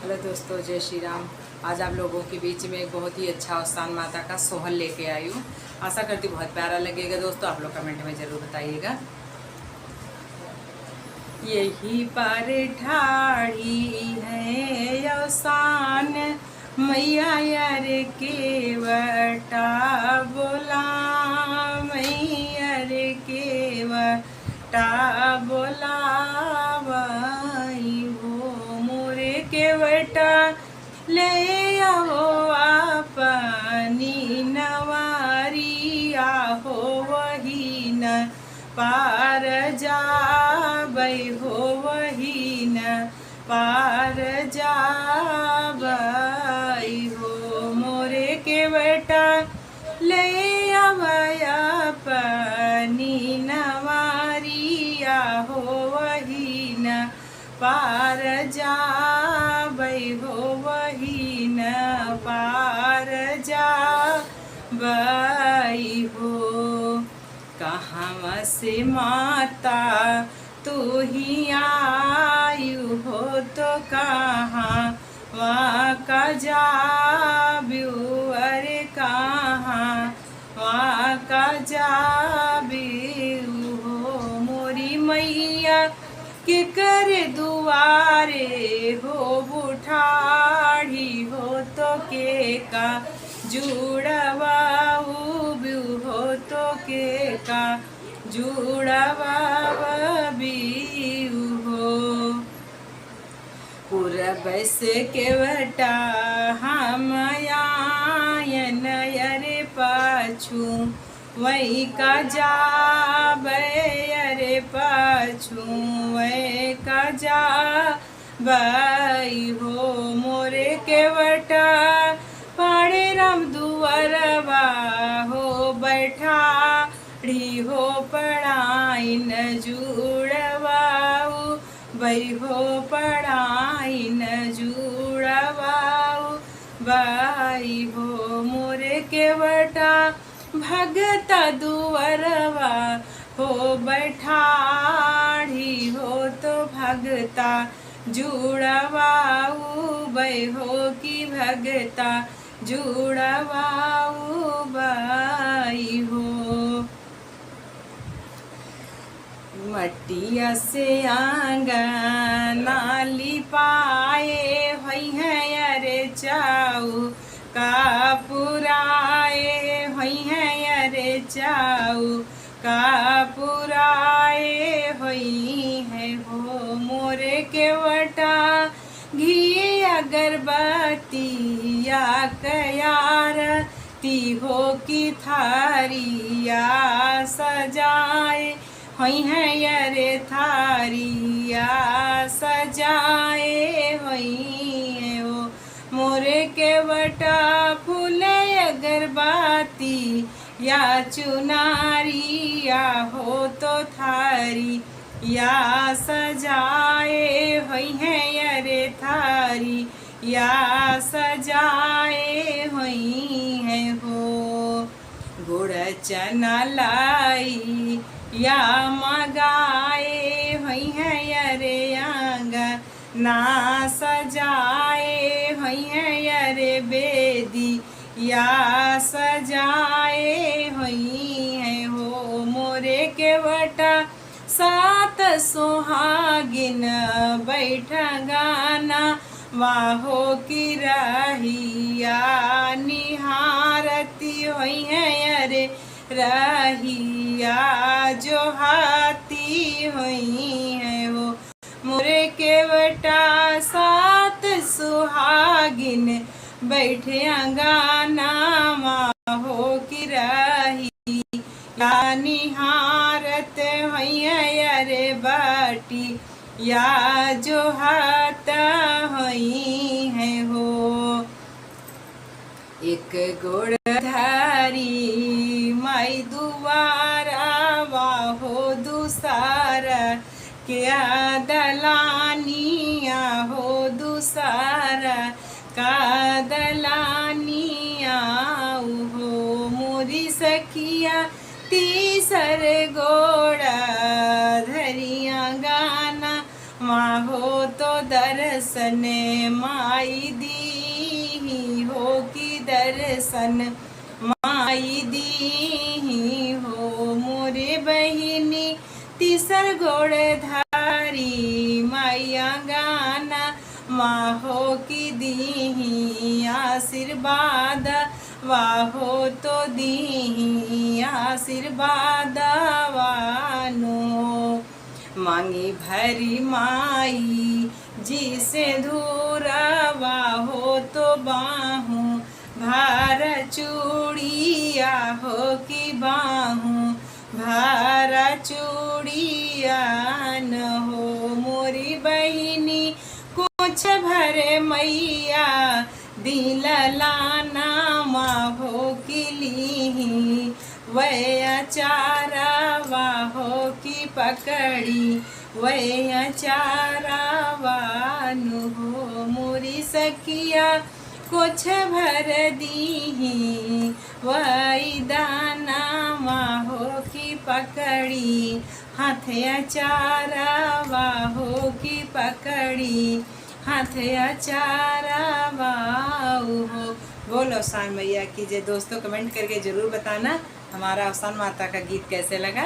Hello दोस्तों, जय श्री राम। आज आप लोगों के बीच में एक बहुत ही अच्छा आस्थान माता का सोहन लेके आई हूँ। आशा करती हूँ बहुत प्यारा लगेगा दोस्तों। आप लोग कमेंट में ज़रूर बताइएगा। यही पर ठाड़ी है अवसान मैया यार के वटा बोला, मैया रे के वटा बोला के वटा ले आओ अपनी नवारी आहो वही न पार जाबै हो वही न पार जाबै हो मोरे के बेटा ले आवै अपनी नवारी आहो वही न पार जाबै हो वही न पार जाबै हो। कहाँ से माता तू ही आयु हो तो कहाँ वहाँ का जाब्यू, अरे कहाँ वहाँ का जाब्यू हो मोरी मैया के कर दुआरे हो बुठाड़ी हो तो के का जुड़वाऊ ब्यू हो तो के का जुड़वाऊ हो। पूरब से के वटा हम आयन अरे पाछू वही का जाबै, अरे पाछू वही का जाबै हो मोरे के वटा पाड़े राम दुआरवा हो बैठाड़ी हो पढ़ाई न जुड़वाऊ बई हो पढ़ाई न जुड़वाऊ बाई हो मोरे के वटा भगता दुआरवा हो बैठाड़ी हो तो भगता जुड़वाऊ बई हो कि भगता जुड़वाऊ बाई हो। मटिया से आंगना लिपाए हुई हैं अरे चाऊ का पुराए हुई हैं अरे चाऊ का पुराए हुई है हो मोरे के वटा घी अगरबत्ती या कयार ती हो की थारिया सजाए हुई हैं अरे थारिया सजाए हुई है वो मोरे के वटा फूले अगरबत्ती या चुनारिया हो तो थारी या सजाए हुई हैं अरे थारी या सजाए हुई है हो। गुड़ चना लाई या मगाए हुई हैं अरे आंगा ना सजाए हुई हैं अरे बेदी या सजाए हुई है हो मोरे के वटा सात सुहागिन बैठ गाना वाहो की रहिया निहारती हुई हैं अरे रहिया जो हाथी हुई है वो मोरे के वटा सात सुहागिन बैठे अंगाना हो की रही या निहारत हुई है अरे बाटी या जो हाथ हुई है हो। एक गोड़धारी माई दुआरा वाहो दूसरा क्या दलानिया हो दूसरा का दलानिया हो मोरी सखिया तीसर गोड़ा धरिया गाना माँ हो तो दर दर्शन माई दी हो की दर्शन माई दी हो मोरे बहिनी तीसर गोड़ धारी माया गाना माहो की दी आशीर्वाद वाहो तो दी आशीर्वाद वानो मांगी भरी माई जिसे धूरा वाहो तो बाहू भार चूड़िया हो की बाहू भारा चूड़िया न हो मोरी बहिनी कुछ भरे मैया दिल लाना माहो की ली वह चारा वाहो की पकड़ी वह चारा वानु हो मोरी सखिया कुछ भर दी वही दाना माहो की पकड़ी हाथ चारा वाहो की पकड़ी हाथ चारा वाऊ हो। बोलो अवसान मैया की जय। दोस्तों कमेंट करके जरूर बताना हमारा अवसान माता का गीत कैसे लगा।